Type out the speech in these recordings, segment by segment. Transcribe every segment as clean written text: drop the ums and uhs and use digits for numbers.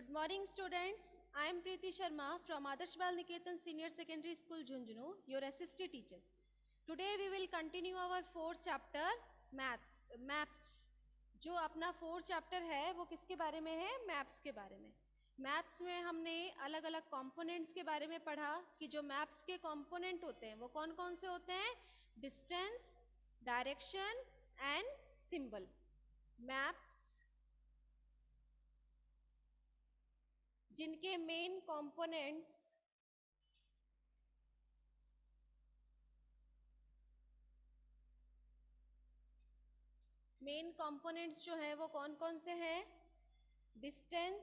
Good morning, students. I am Preeti Sharma from Adarsh Bal Niketan Senior Secondary School, Junjunu, your SST teacher. Today we will continue our fourth chapter, maps. जो अपना fourth chapter है वो किसके बारे में है? Maps के बारे में। मैप्स में हमने अलग अलग कंपोनेंट्स के बारे में पढ़ा कि जो मैप्स के कंपोनेंट होते हैं वो कौन कौन से होते हैं? Distance, direction and symbol. Maps जिनके मेन कंपोनेंट्स जो है वो कौन कौन से हैं? डिस्टेंस,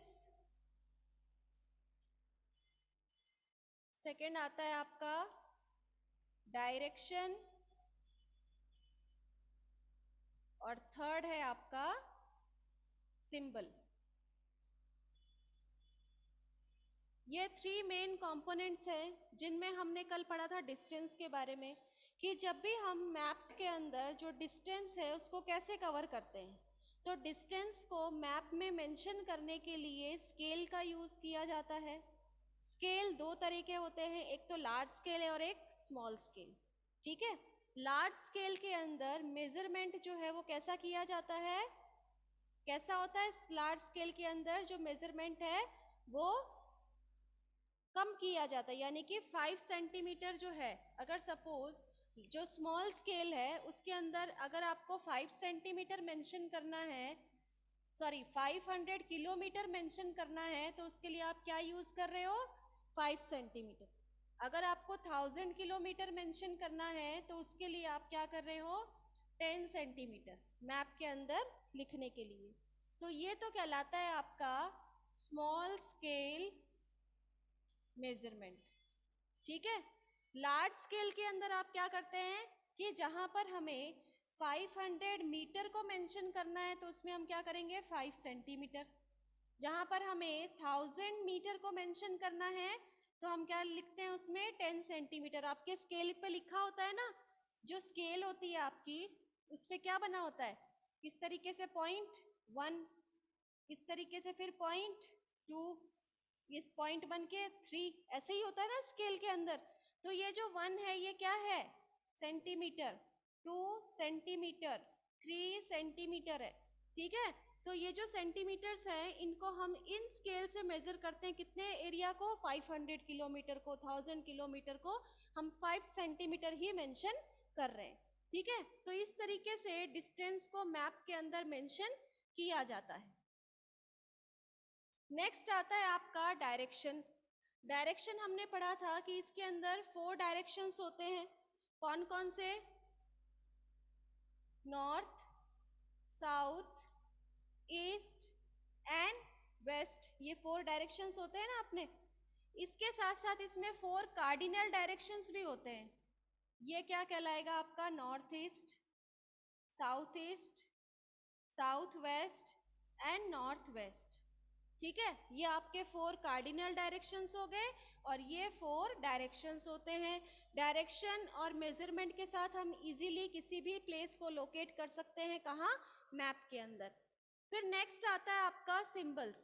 सेकंड आता है आपका डायरेक्शन और थर्ड है आपका सिंबल। ये थ्री मेन कंपोनेंट्स हैं जिनमें हमने कल पढ़ा था डिस्टेंस के बारे में कि जब भी हम मैप्स के अंदर जो डिस्टेंस है उसको कैसे कवर करते हैं। तो डिस्टेंस को मैप में मेंशन करने के लिए स्केल का यूज किया जाता है। स्केल दो तरीके होते हैं, एक तो लार्ज स्केल है और एक स्मॉल स्केल। ठीक है, लार्ज स्केल के अंदर मेजरमेंट जो है वो कैसा किया जाता है? कैसा होता है लार्ज स्केल के अंदर? जो मेजरमेंट है वो कम किया जाता है, यानी कि 5 सेंटीमीटर जो है, अगर सपोज जो स्मॉल स्केल है उसके अंदर अगर आपको 5 सेंटीमीटर मेंशन करना है, सॉरी 500 किलोमीटर मेंशन करना है, तो उसके लिए आप क्या यूज कर रहे हो? 5 सेंटीमीटर। अगर आपको 1000 किलोमीटर मेंशन करना है तो उसके लिए आप क्या कर रहे हो? 10 सेंटीमीटर मैप के अंदर लिखने के लिए। तो ये तो कहलाता है आपका स्मॉल स्केल मेजरमेंट। ठीक है, लार्ज स्केल के अंदर आप क्या करते हैं कि जहां पर हमें 500 मीटर को मेंशन करना है तो उसमें हम क्या करेंगे? 5 सेंटीमीटर। जहां पर हमें 1000 मीटर को मेंशन करना है तो हम क्या लिखते हैं उसमें? 10 सेंटीमीटर। आपके स्केल पे लिखा होता है ना, जो स्केल होती है आपकी उस पे क्या बना होता है? किस तरीके से? .1, इस तरीके से, फिर .2, इस .1 के 3, ऐसे ही होता है ना स्केल के अंदर। तो ये जो 1 है ये क्या है? सेंटीमीटर। 2 सेंटीमीटर, 3 सेंटीमीटर है। ठीक है, तो ये जो सेंटीमीटर्स हैं इनको हम इन स्केल से मेजर करते हैं। कितने एरिया को? 500 किलोमीटर को, 1000 किलोमीटर को हम 5 सेंटीमीटर ही मेंशन कर रहे हैं। ठीक है, तो इस तरीके से डिस्टेंस को मैप के अंदर मेंशन किया जाता है। नेक्स्ट आता है आपका डायरेक्शन। डायरेक्शन हमने पढ़ा था कि इसके अंदर 4 डायरेक्शंस होते हैं। कौन कौन से? North, south, east and west, ये 4 डायरेक्शंस होते हैं ना अपने। इसके साथ साथ इसमें 4 कार्डिनल डायरेक्शंस भी होते हैं। ये क्या कहलाएगा आपका? North east, south east, south west and north west. ठीक है, ये आपके 4 कार्डिनल डायरेक्शंस हो गए और ये 4 डायरेक्शंस होते हैं। डायरेक्शन और मेजरमेंट के साथ हम इजीली किसी भी प्लेस को लोकेट कर सकते हैं। कहाँ? मैप के अंदर। फिर नेक्स्ट आता है आपका सिंबल्स।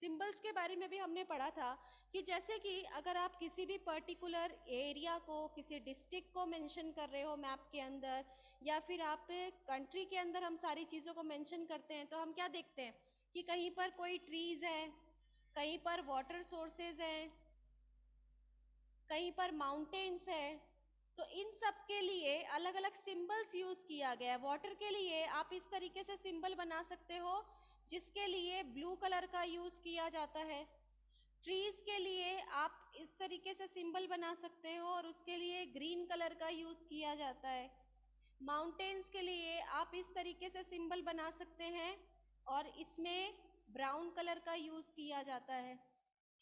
सिंबल्स के बारे में भी हमने पढ़ा था कि जैसे कि अगर आप किसी भी पर्टिकुलर एरिया को, किसी डिस्ट्रिक्ट को मेंशन कर रहे हो मैप के अंदर, या फिर आप कंट्री के अंदर हम सारी चीज़ों को मेंशन करते हैं, तो हम क्या देखते हैं कि कहीं पर कोई ट्रीज है, कहीं पर वाटर सोर्सेज हैं, कहीं पर माउंटेन्स है। तो इन सब के लिए अलग अलग सिंबल्स यूज किया गया है। वाटर के लिए आप इस तरीके से सिंबल बना सकते हो जिसके लिए ब्लू कलर का यूज किया जाता है। ट्रीज के लिए आप इस तरीके से सिंबल बना सकते हो और उसके लिए ग्रीन कलर का यूज किया जाता है। माउंटेन्स के लिए आप इस तरीके से सिंबल बना सकते हैं और इसमें ब्राउन कलर का यूज किया जाता है।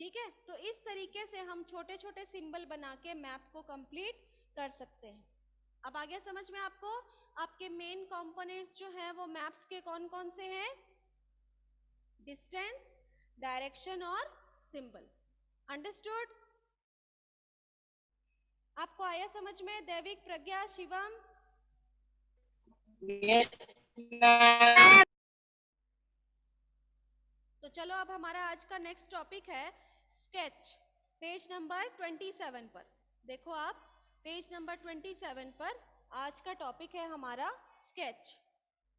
ठीक है, तो इस तरीके से हम छोटे छोटे सिंबल बना के मैप को कंप्लीट कर सकते हैं। अब आगे समझ में आपको? आपके मेन कंपोनेंट्स जो हैं वो मैप्स के कौन कौन से हैं? डिस्टेंस, डायरेक्शन और सिंबल। अंडरस्टूड? आपको आया समझ में? दैविक, प्रज्ञा, शिवम? Yes, ma'am. तो चलो अब हमारा आज का नेक्स्ट टॉपिक है स्केच, पेज नंबर 27 पर। देखो आप पेज नंबर 27 पर आज का टॉपिक है हमारा स्केच।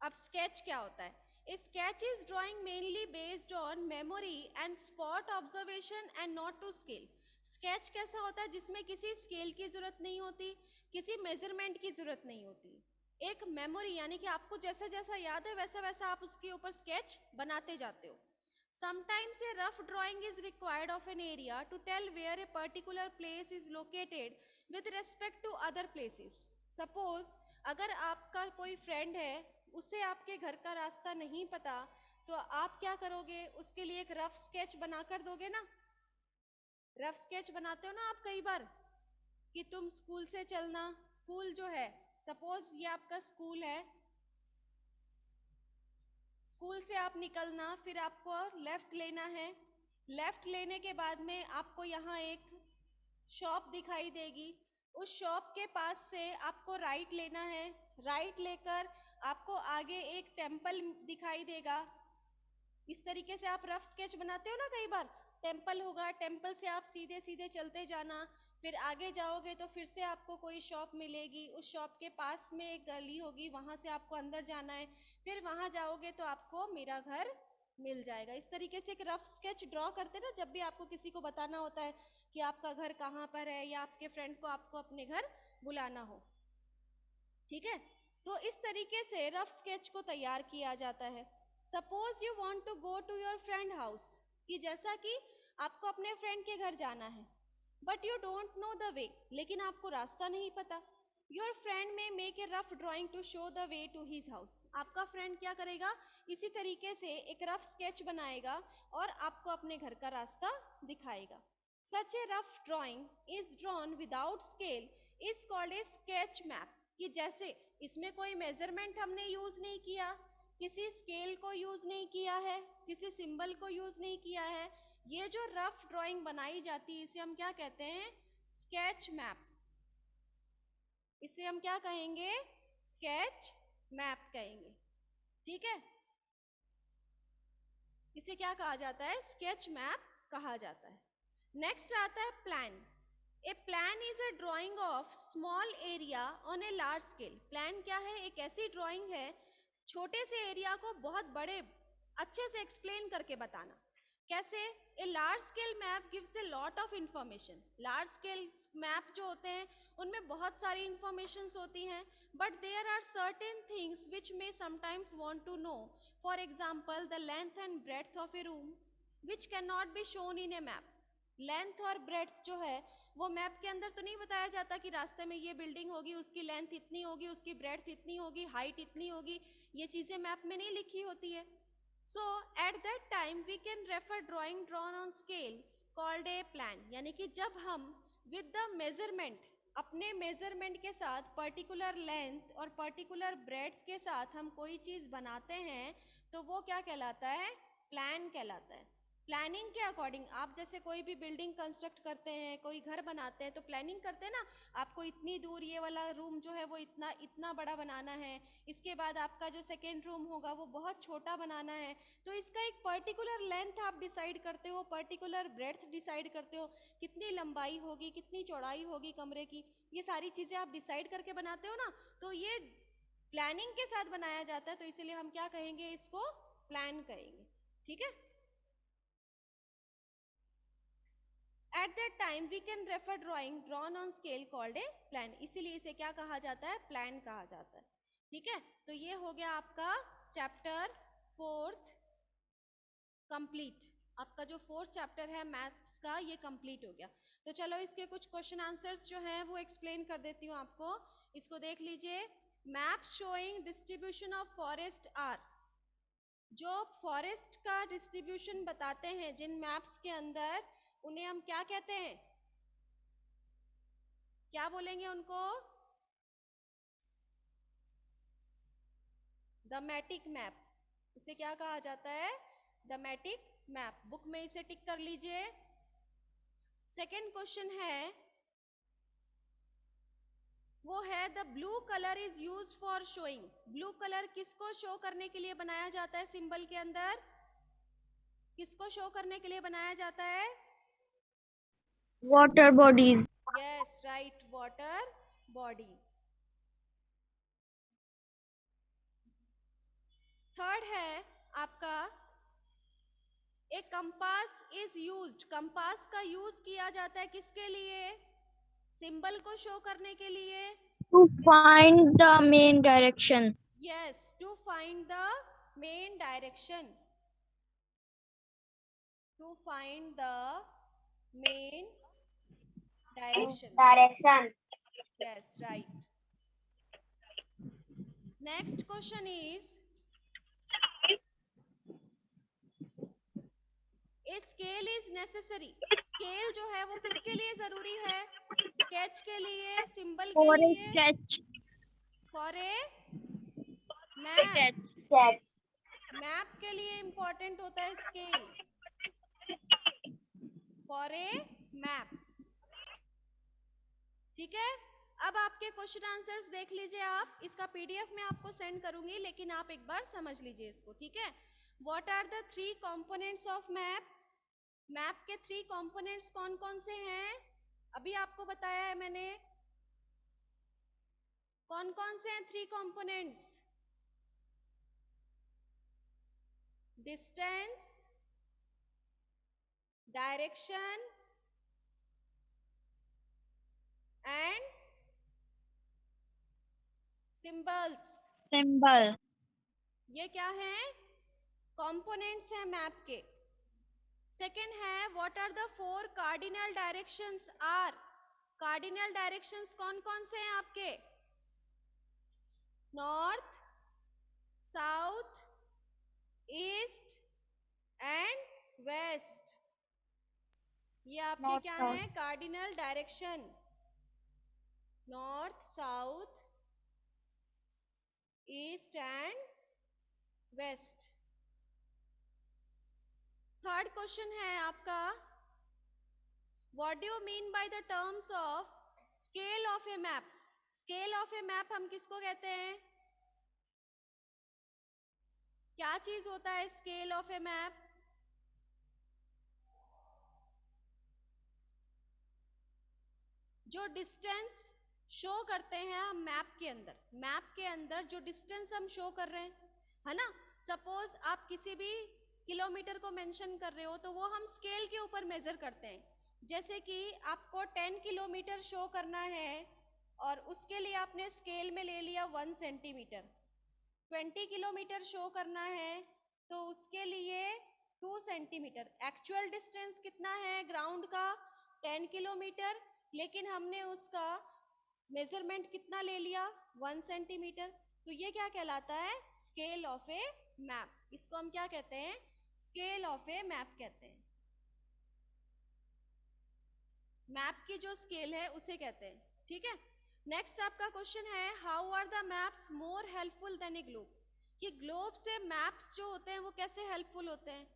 अब स्केच क्या होता है? A sketch is drawing mainly based on memory and spot observation and not to scale. Sketch कैसा होता है? जिसमें किसी स्केल की जरूरत नहीं होती, किसी मेजरमेंट की जरूरत नहीं होती, एक मेमोरी यानी कि आपको जैसा जैसा याद है वैसा वैसा आप उसके ऊपर स्केच बनाते जाते हो। Sometimes a rough drawing is required of an area to tell where a particular place is located with respect to other places. Suppose अगर आपका कोई फ्रेंड है, उसे आपके घर का रास्ता नहीं पता, तो आप क्या करोगे? उसके लिए एक रफ स्केच बनाकर दोगे ना। रफ स्केच बनाते हो ना आप कई बार कि तुम स्कूल से चलना, स्कूल जो है सपोज ये आपका स्कूल है, स्कूल से आप निकलना, फिर आपको लेफ्ट लेना है, लेफ्ट लेने के बाद में आपको यहाँ एक शॉप दिखाई देगी, उस शॉप के पास से आपको राइट लेना है, राइट लेकर आपको आगे एक टेम्पल दिखाई देगा। इस तरीके से आप रफ स्केच बनाते हो ना कई बार, टेम्पल होगा, टेम्पल से आप सीधे सीधे चलते जाना, फिर आगे जाओगे तो फिर से आपको कोई शॉप मिलेगी, उस शॉप के पास में एक गली होगी, वहां से आपको अंदर जाना है, फिर वहां जाओगे तो आपको मेरा घर मिल जाएगा। इस तरीके से एक रफ स्केच ड्रॉ करते ना जब भी आपको किसी को बताना होता है कि आपका घर कहाँ पर है या आपके फ्रेंड को आपको अपने घर बुलाना हो। ठीक है, तो इस तरीके से रफ स्केच को तैयार किया जाता है। Suppose you want to go to your friend house, कि जैसा कि आपको अपने फ्रेंड के घर जाना है, but you don't know the way, लेकिन आपको रास्ता नहीं पता। Your friend may make a rough drawing to show the way to his house. आपका फ्रेंड क्या करेगा? इसी तरीके से एक रफ स्केच बनाएगा और आपको अपने घर का रास्ता दिखाएगा। Such a rough drawing is drawn without scale is called a sketch map, कि जैसे इसमें कोई मेजरमेंट हमने यूज नहीं किया, किसी स्केल को यूज नहीं किया है, किसी सिंबल को यूज नहीं किया है, ये जो रफ ड्राइंग बनाई जाती है इसे हम क्या कहते हैं? Sketch map. इसे हम क्या कहेंगे? स्केच मैप कहेंगे। ठीक है, इसे क्या कहा जाता है? स्केच मैप कहा जाता है। नेक्स्ट आता है plan. A plan is a drying of small area on A large scale. Plan क्या है? एक ऐसी ड्राइंग है छोटे से एरिया को बहुत बड़े अच्छे से एक्सप्लेन करके बताना। कैसे? A large scale map gives a lot of information. Large scale map जो होते हैं उनमें बहुत सारी इंफॉर्मेशन होती हैं, but there are certain things which may sometimes want to know, for example the length and breadth of a room which can not be shown in a map. Length और breadth जो है वो map के अंदर तो नहीं बताया जाता कि रास्ते में ये बिल्डिंग होगी, उसकी लेंथ इतनी होगी, उसकी ब्रेड्थ इतनी होगी, हाइट इतनी होगी, ये चीजें मैप में नहीं लिखी होती है। So at that time we can refer drawing drawn on scale called a plan. यानी कि जब हम विद द मेजरमेंट, अपने मेजरमेंट के साथ पर्टिकुलर लेंथ और पर्टिकुलर ब्रेड्थ के साथ हम कोई चीज बनाते हैं तो वो क्या कहलाता है? प्लान कहलाता है। प्लानिंग के अकॉर्डिंग आप जैसे कोई भी बिल्डिंग कंस्ट्रक्ट करते हैं, कोई घर बनाते हैं तो प्लानिंग करते हैं ना, आपको इतनी दूर ये वाला रूम जो है वो इतना इतना बड़ा बनाना है, इसके बाद आपका जो सेकेंड रूम होगा वो बहुत छोटा बनाना है, तो इसका एक पर्टिकुलर लेंथ आप डिसाइड करते हो, पर्टिकुलर ब्रेड्थ डिसाइड करते हो, कितनी लंबाई होगी, कितनी चौड़ाई होगी कमरे की, ये सारी चीजें आप डिसाइड करके बनाते हो ना, तो ये प्लानिंग के साथ बनाया जाता है, तो इसीलिए हम क्या कहेंगे? इसको प्लान कहेंगे। ठीक है, at that time we can refer drawing drawn on scale called a plan. इसीलिए इसे क्या कहा जाता है? प्लान कहा जाता है। ठीक है, तो ये हो गया आपका चैप्टर 4 कंप्लीट। आपका जो 4th चैप्टर है मैथ्स का ये कंप्लीट हो गया। तो चलो इसके कुछ क्वेश्चन आंसर्स जो हैं वो एक्सप्लेन कर देती हूँ आपको। इसको देख लीजिए। Maps showing distribution of forest are. जो फॉरेस्ट का डिस्ट्रीब्यूशन बताते हैं जिन मैप्स के अंदर, उन्हें हम क्या कहते हैं? क्या बोलेंगे उनको? डोमेटिक मैप। इसे क्या कहा जाता है? डोमेटिक मैप। बुक में इसे टिक कर लीजिए। सेकंड क्वेश्चन है, वो है the blue colour is used for showing. Blue colour किसको शो करने के लिए बनाया जाता है सिंबल के अंदर? किसको शो करने के लिए बनाया जाता है? water bodies. Yes right, water bodies. Third है आपका, ए कंपास इज यूज्ड। कंपास का यूज किया जाता है किसके लिए? सिंबल को शो करने के लिए। To find the main direction. Yes, to find the main direction. To find the main direction. Direction. Yes right. Next question is, a scale is necessary. Scale जो है वो किसके लिए जरूरी है? स्केच के लिए, सिंबल के For a लिए, sketch. For a map. Sketch. Map के लिए इंपॉर्टेंट होता है स्केल, फॉर ए मैप। ठीक है, अब आपके क्वेश्चन आंसर्स देख लीजिए आप। इसका पीडीएफ मैं आपको सेंड करूंगी, लेकिन आप एक बार समझ लीजिए इसको। ठीक है, what are the three components of map? Map के थ्री कंपोनेंट्स कौन कौन से हैं? अभी आपको बताया है मैंने। कौन कौन से हैं three components? Distance, direction and symbols. Symbol. ये क्या है? कंपोनेंट्स हैं मैप के। सेकंड है, what are the four cardinal directions are? Cardinal directions कौन कौन से हैं आपके? North, south, east and west. ये आपके North, क्या south. हैं? Cardinal direction. North, south, east and west. Third question है आपका, what do you mean by the terms of scale of a map? Scale of a map हम किसको कहते हैं? क्या चीज होता है स्केल ऑफ ए मैप? जो डिस्टेंस शो करते हैं हम मैप के अंदर। मैप के अंदर जो डिस्टेंस हम शो कर रहे हैं, है ना, सपोज आप किसी भी किलोमीटर को मेंशन कर रहे हो, तो वो हम स्केल के ऊपर मेजर करते हैं। जैसे कि आपको 10 किलोमीटर शो करना है और उसके लिए आपने स्केल में ले लिया 1 सेंटीमीटर। 20 किलोमीटर शो करना है तो उसके लिए 2 सेंटीमीटर। एक्चुअल डिस्टेंस कितना है ग्राउंड का? 10 किलोमीटर, लेकिन हमने उसका मेजरमेंट कितना ले लिया? 1 सेंटीमीटर। तो ये क्या कहलाता है? Scale of a map. इसको हम क्या कहते हैं? स्केल ऑफ ए मैप कहते हैं। मैप की जो स्केल है उसे कहते हैं। ठीक है, नेक्स्ट आपका क्वेश्चन है, how are the maps more helpful than a globe? कि ग्लोब से मैप्स जो होते हैं वो कैसे हेल्पफुल होते हैं?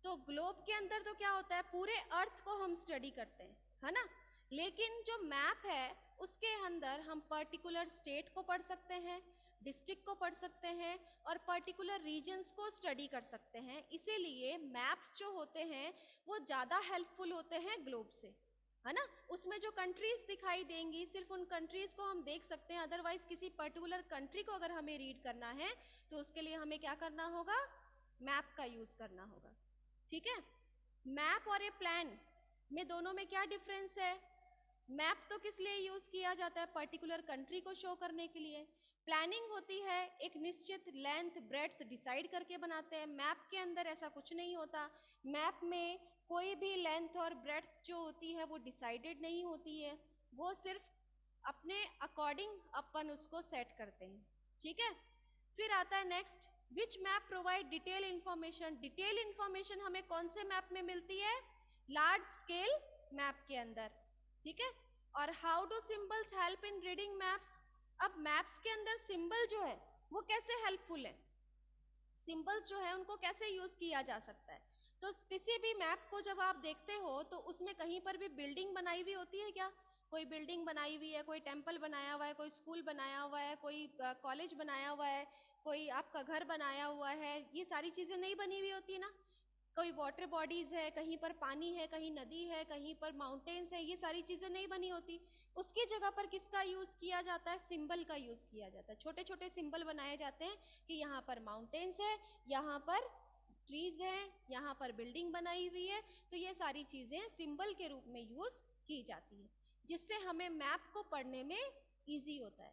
तो ग्लोब के अंदर तो क्या होता है, पूरे अर्थ को हम स्टडी करते हैं, है ना। लेकिन जो मैप है उसके अंदर हम पर्टिकुलर स्टेट को पढ़ सकते हैं, डिस्ट्रिक्ट को पढ़ सकते हैं और पर्टिकुलर रीजन्स को स्टडी कर सकते हैं। इसीलिए मैप्स जो होते हैं वो ज़्यादा हेल्पफुल होते हैं ग्लोब से, है ना। उसमें जो कंट्रीज दिखाई देंगी सिर्फ उन कंट्रीज को हम देख सकते हैं, अदरवाइज किसी पर्टिकुलर कंट्री को अगर हमें रीड करना है तो उसके लिए हमें क्या करना होगा? मैप का यूज करना होगा। ठीक है, मैप और ए प्लान में दोनों में क्या डिफरेंस है? मैप तो किस लिए यूज किया जाता है? पर्टिकुलर कंट्री को शो करने के लिए। प्लानिंग होती है एक निश्चित लेंथ ब्रेड्थ डिसाइड करके बनाते हैं। मैप के अंदर ऐसा कुछ नहीं होता। मैप में कोई भी लेंथ और ब्रेड्थ जो होती है वो डिसाइडेड नहीं होती है, वो सिर्फ अपने अकॉर्डिंग अपन उसको सेट करते हैं। ठीक है, फिर आता है next, which map provide detail information? Detail information हमें कौन से मैप में मिलती है? लार्ज स्केल मैप के अंदर। ठीक है, और how do symbols help in reading maps? अब मैप्स के अंदर सिंबल जो है वो कैसे हेल्पफुल है? सिंबल्स जो है उनको कैसे यूज किया जा सकता है? तो किसी भी मैप को जब आप देखते हो तो उसमें कहीं पर भी बिल्डिंग बनाई हुई होती है क्या? कोई बिल्डिंग बनाई हुई है, कोई टेम्पल बनाया हुआ है, कोई स्कूल बनाया हुआ है, कोई कॉलेज बनाया हुआ है, कोई आपका घर बनाया हुआ है, ये सारी चीजें नहीं बनी हुई होती ना। कोई वाटर बॉडीज है, कहीं पर पानी है, कहीं नदी है, कहीं पर माउंटेन्स है, ये सारी चीजें नहीं बनी होती। उसकी जगह पर किसका यूज किया जाता है? सिंबल का यूज किया जाता है। छोटे छोटे सिंबल बनाए जाते हैं कि यहाँ पर माउंटेन्स है, यहाँ पर ट्रीज है, यहाँ पर बिल्डिंग बनाई हुई है। तो ये सारी चीजें सिंबल के रूप में यूज की जाती है, जिससे हमें मैप को पढ़ने में इजी होता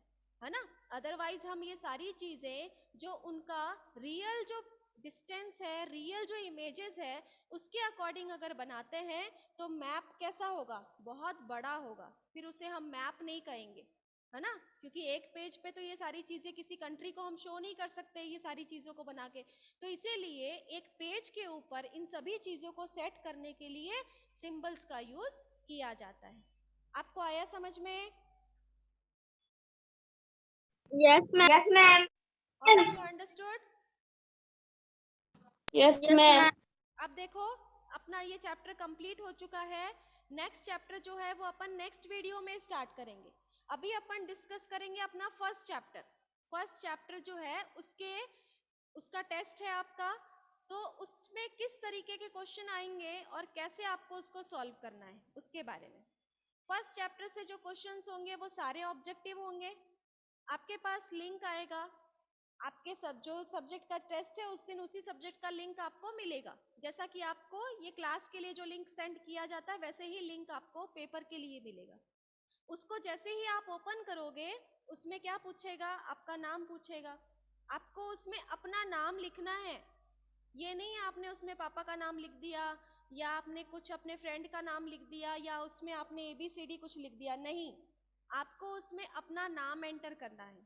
है ना। अदरवाइज हम ये सारी चीजें जो उनका रियल जो डिस्टेंस है, रियल जो इमेजेस है, उसके अकॉर्डिंग अगर बनाते हैं तो मैप कैसा होगा? बहुत बड़ा होगा, फिर उसे हम मैप नहीं कहेंगे, है ना। क्योंकि एक पेज पे तो ये सारी चीजें किसी कंट्री को हम शो नहीं कर सकते ये सारी चीजों को बना के। तो इसीलिए एक पेज के ऊपर इन सभी चीजों को सेट करने के लिए सिंबल्स का यूज किया जाता है। आपको आया समझ में? Yes, ma'am. Yes, ma'am. All of you understood? Yes, ma'am. अब देखो, अपना ये चैप्टर कंप्लीट हो चुका है। नेक्स्ट चैप्टर जो है वो अपन नेक्स्ट वीडियो में स्टार्ट करेंगे। अभी अपन डिस्कस करेंगे अपना फर्स्ट चैप्टर। फर्स्ट चैप्टर जो है उसका टेस्ट है आपका, तो उसमें किस तरीके के क्वेश्चन आएंगे और कैसे आपको उसको सॉल्व करना है उसके बारे में। फर्स्ट चैप्टर से जो क्वेश्चंस होंगे वो सारे ऑब्जेक्टिव होंगे। आपके पास लिंक आएगा, आपके जो सब्जेक्ट का टेस्ट है उस दिन उसी सब्जेक्ट का लिंक आपको मिलेगा। जैसा कि आपको ये क्लास के लिए जो लिंक सेंड किया जाता है वैसे ही लिंक आपको पेपर के लिए मिलेगा। उसको जैसे ही आप ओपन करोगे, उसमें क्या पूछेगा? आपका नाम पूछेगा। आपको उसमें अपना नाम लिखना है। ये नहीं आपने उसमें पापा का नाम लिख दिया, या आपने कुछ अपने फ्रेंड का नाम लिख दिया, या उसमें आपने ABCD कुछ लिख दिया। नहीं, आपको उसमें अपना नाम एंटर करना है।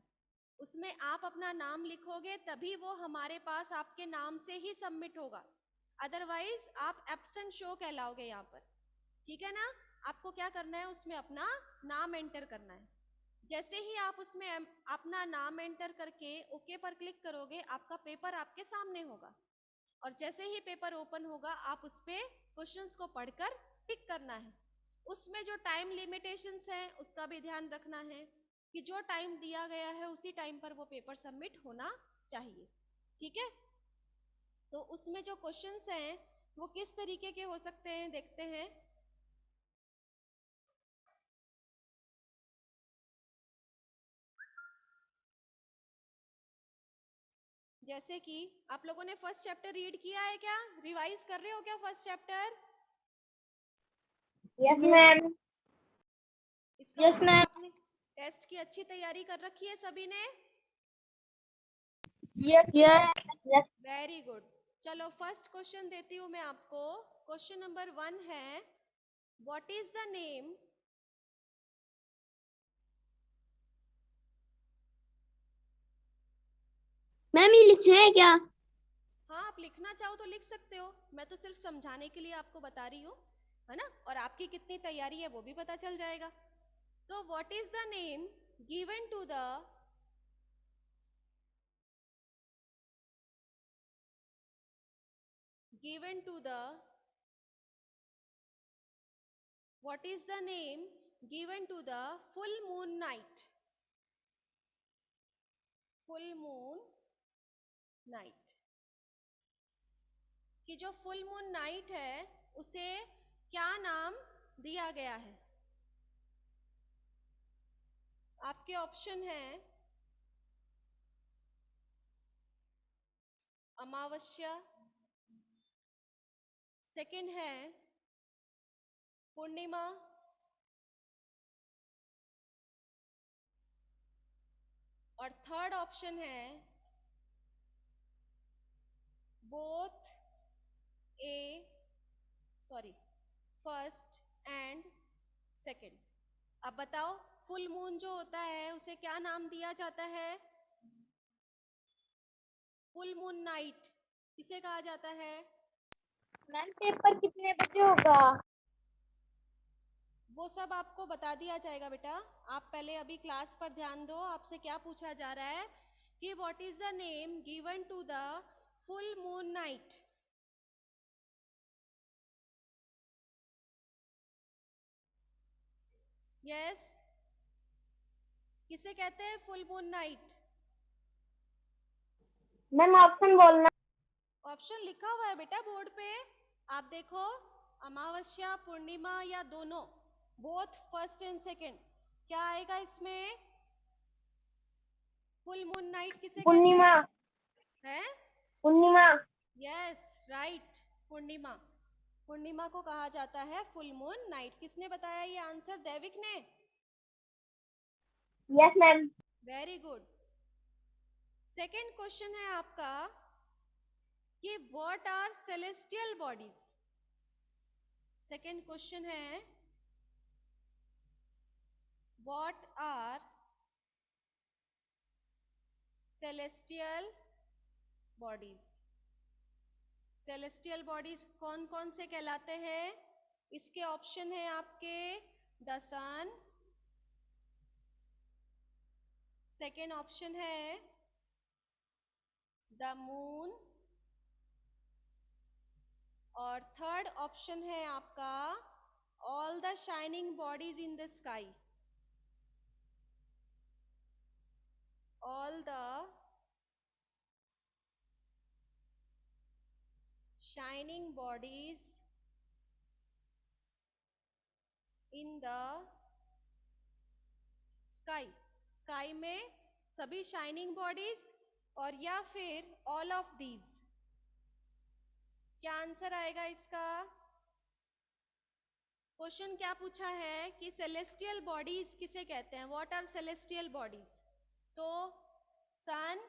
उसमें आप अपना नाम लिखोगे तभी वो हमारे पास आपके नाम से ही सबमिट होगा, अदरवाइज आप एब्सेंट शो कहलाओगे यहाँ पर। ठीक है ना। आपको क्या करना है? उसमें अपना नाम एंटर करना है। जैसे ही आप उसमें अपना नाम एंटर करके ओके पर क्लिक करोगे, आपका पेपर आपके सामने होगा। और जैसे ही पेपर ओपन होगा, आप उस पे क्वेश्चंस को पढ़कर टिक करना है। उसमें जो टाइम लिमिटेशंस हैं उसका भी ध्यान रखना है कि जो टाइम दिया गया है उसी टाइम पर वो पेपर सबमिट होना चाहिए। ठीक है। तो उसमें जो क्वेश्चंस हैं वो किस तरीके के हो सकते हैं देखते हैं। जैसे कि आप लोगों ने फर्स्ट चैप्टर रीड किया है क्या? रिवाइज कर रहे हो क्या फर्स्ट चैप्टर? Yes, ma'am. इसका Yes, मतलब ma'am. आपने टेस्ट की अच्छी तैयारी कर रखी है सभी ने? Yes. Yes. Yes. Very good. चलो फर्स्ट क्वेश्चन देती हूँ मैं आपको। क्वेश्चन नंबर 1 है, what is the name ma'am ये लिखना है क्या? हाँ, आप लिखना चाहो तो लिख सकते हो, मैं तो सिर्फ समझाने के लिए आपको बता रही हूँ, है ना। और आपकी कितनी तैयारी है वो भी पता चल जाएगा। तो what is the name given to the given to the what is the name given to the full moon night? full moon night कि जो फुल मून नाइट है उसे क्या नाम दिया गया है? आपके ऑप्शन है अमावस्या, सेकंड है पूर्णिमा, और थर्ड ऑप्शन है both A sorry first and second. अब बताओ, फुल मून जो होता है उसे क्या नाम दिया जाता है? फुल मून नाइट किसे कहा जाता है? मैम पेपर कितने बजे होगा? वो सब आपको बता दिया जाएगा बेटा। आप पहले अभी क्लास पर ध्यान दो। आपसे क्या पूछा जा रहा है कि what is the name given to the full moon night? Yes, किसे कहते हैं full moon night? Ma'am option बोलना। ऑप्शन लिखा हुआ है बेटा बोर्ड पे, आप देखो। अमावस्या, पूर्णिमा या दोनों, बोथ फर्स्ट एंड सेकंड, क्या आएगा इसमें? फुल मून नाइट किसे कहते पूर्णिमा। हैं? पूर्णिमा। यस राइट, पूर्णिमा। पूर्णिमा को कहा जाता है फुल मून नाइट। किसने बताया ये आंसर? दैविक ने। Yes ma'am. Very good. Second question है आपका कि what are celestial bodies. Second question है what are celestial bodies. Celestial bodies कौन कौन से कहलाते हैं? इसके ऑप्शन है आपके द सन, सेकेंड ऑप्शन है द मून, और थर्ड ऑप्शन है आपका all the shining bodies in the sky. All the shining bodies in the sky. Sky में सभी शाइनिंग बॉडीज, और या फिर ऑल ऑफ दीज। क्या आंसर आएगा इसका? क्वेश्चन क्या पूछा है कि सेलेस्टियल बॉडीज किसे कहते हैं? What are celestial bodies? तो sun,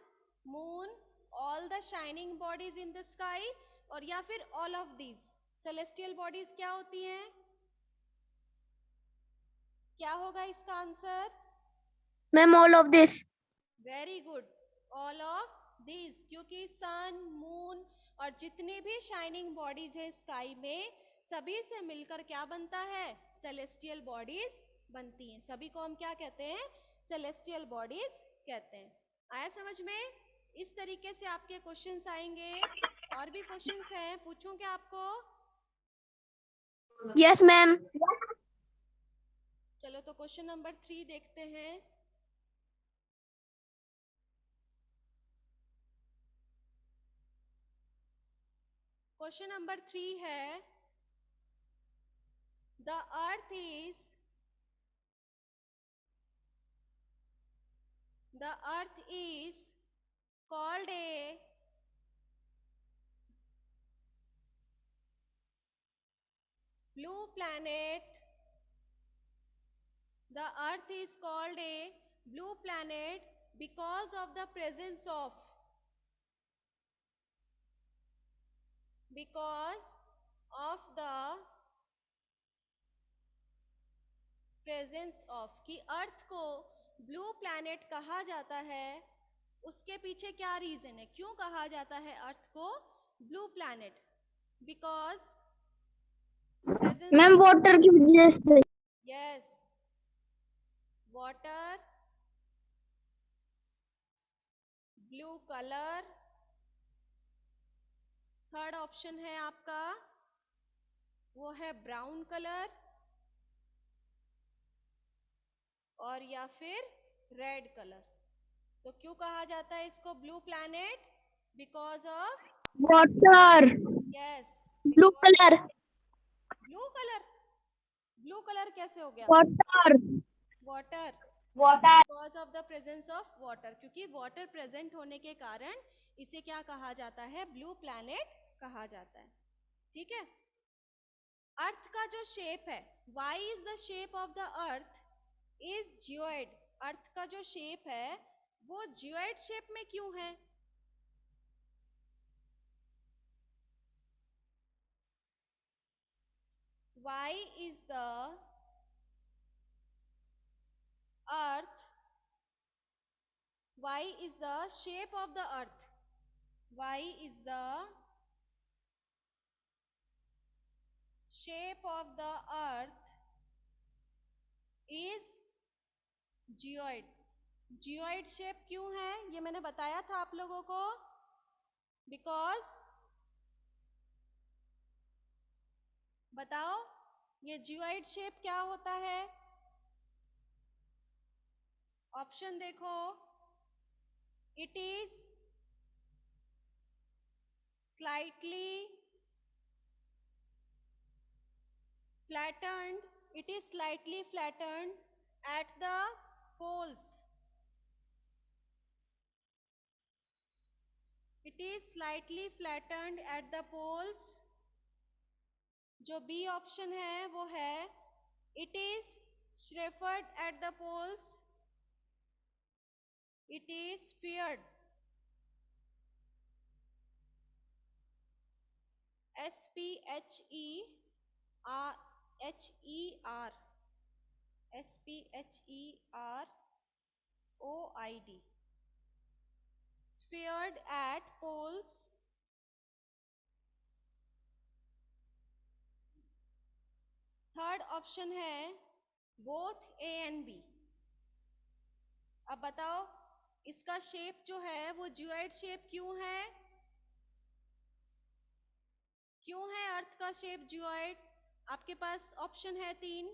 moon, all the shining bodies in the sky, और या फिर all of these. Celestial bodies क्या होती हैं? क्या होगा इसका answer? Ma'am all of this. Very good, all of these, क्योंकि सन, मून और जितनी भी शाइनिंग बॉडीज है स्काई में, सभी से मिलकर क्या बनता है? सेलेस्टियल बॉडीज बनती हैं। सभी को हम क्या कहते हैं? सेलेस्टियल बॉडीज कहते हैं। आया समझ में? इस तरीके से आपके क्वेश्चंस आएंगे। और भी क्वेश्चंस हैं, पूछूं क्या आपको? Yes ma'am. चलो तो क्वेश्चन नंबर 3 देखते हैं। क्वेश्चन नंबर 3 है the earth is the earth is called a blue planet. The earth is called a blue planet because of the presence of, because of the presence of, कि अर्थ को blue planet कहा जाता है, उसके पीछे क्या reason है? क्यों कहा जाता है अर्थ को blue planet? Because ma'am water की वजह से। Yes, water, blue colour. Third option है आपका वो है ब्राउन कलर, और या फिर रेड कलर। तो क्यों कहा जाता है इसको blue planet? Because of, water. Yes, blue colour. Blue colour. Blue colour कैसे हो गया? Water. Water, water. Because of the presence of water, क्योंकि वाटर प्रेजेंट होने के कारण इसे क्या कहा जाता है? ब्लू प्लैनेट कहा जाता है। ठीक है। अर्थ का जो शेप है, why is the shape of the earth is geoid. Earth का जो शेप है वो जियोइड शेप में क्यों है? Why is the earth, why is the shape of the earth, why is the shape of the earth is geoid? Geoid shape क्यों है ये मैंने बताया था आप लोगों को। बिकॉज, बताओ ये जियोइड शेप क्या होता है? ऑप्शन देखो। It is slightly flattened. It is slightly flattened at the poles. It is slightly flattened at the poles. जो बी ऑप्शन है वो है it is straightened at the poles. It is speared. S-P-H-E-R H-E-R S-P-H-E-R-O-I-D. Speared at poles. Third option है both A and B. अब बताओ इसका shape जो है वो ज्यूइड शेप क्यों है? क्यों है अर्थ का शेप ज्यूइड? आपके पास ऑप्शन है 3.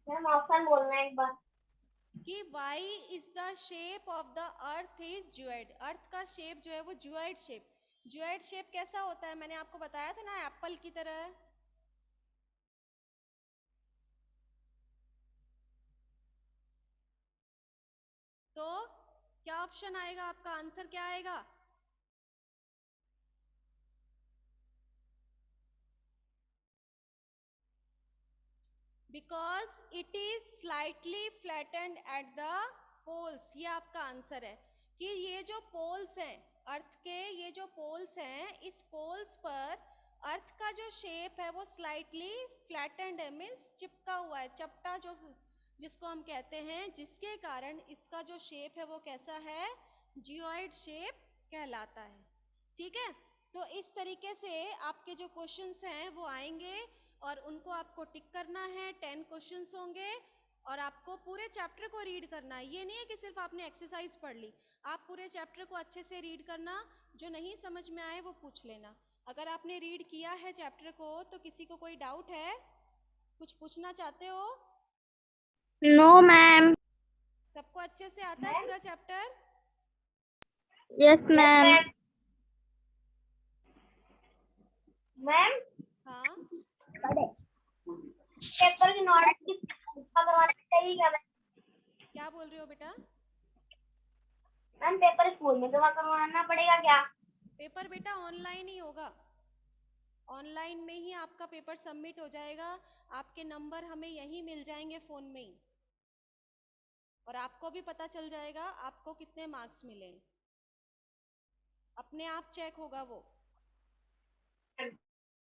मैम ऑप्शन बोलना एक बार. कि why is the shape of the earth is ज्यूइड. अर्थ का शेप जो है वो ज्यूइड शेप. ज्यूइड शेप कैसा होता है? मैंने आपको बताया था ना, एप्पल की तरह. तो क्या ऑप्शन आएगा? आपका आंसर क्या आएगा? Because it is slightly flattened at the poles. ये आपका आंसर है कि ये जो पोल्स हैं अर्थ के, ये जो पोल्स हैं, इस पोल्स पर अर्थ का जो शेप है वो स्लाइटली फ्लैटेंड है, मीन्स चिपका हुआ है, चपटा जो जिसको हम कहते हैं, जिसके कारण इसका जो शेप है वो कैसा है? जियोइड शेप कहलाता है. ठीक है, तो इस तरीके से आपके जो क्वेश्चंस हैं वो आएंगे और उनको आपको टिक करना है. 10 क्वेश्चंस होंगे और आपको पूरे चैप्टर को रीड करना है. ये नहीं है कि सिर्फ आपने एक्सरसाइज पढ़ ली. आप पूरे चैप्टर को अच्छे से रीड करना. जो नहीं समझ में आए वो पूछ लेना. अगर आपने रीड किया है चैप्टर को तो किसी को कोई डाउट है? कुछ पूछना चाहते हो? No, ma'am. सबको अच्छे से आता है पूरा चैप्टर? Yes, ma'am. मैम हाँ, पेपर की नोट करवाना चाहिए क्या? क्या बोल रहे हो बेटा? मैम पेपर स्कूल में जमा करवाना पड़ेगा क्या? पेपर बेटा ऑनलाइन ही होगा. ऑनलाइन में ही आपका पेपर सबमिट हो जाएगा. आपके नंबर हमें यही मिल जाएंगे फोन में ही, और आपको भी पता चल जाएगा आपको कितने मार्क्स मिले. अपने आप चेक होगा वो.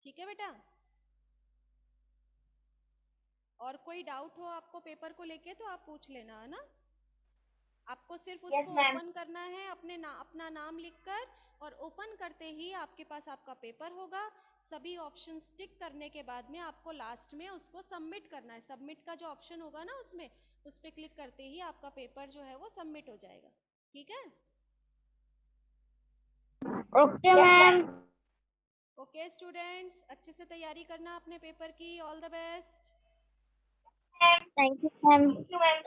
ठीक है बेटा? और कोई डाउट हो आपको पेपर को लेके तो आप पूछ लेना, है ना? आपको सिर्फ उसको ma'am. ओपन करना है अपना नाम लिखकर, और ओपन करते ही आपके पास आपका पेपर होगा. सभी ऑप्शंस टिक करने के बाद में आपको लास्ट में उसको सबमिट करना है. सबमिट का जो ऑप्शन होगा ना उसमें, उस पर क्लिक करते ही आपका पेपर जो है वो सबमिट हो जाएगा. ठीक है? Okay, ma'am. ओके स्टूडेंट्स, अच्छे से तैयारी करना अपने पेपर की. All the best. Thank you, ma'am. Thank you, ma'am.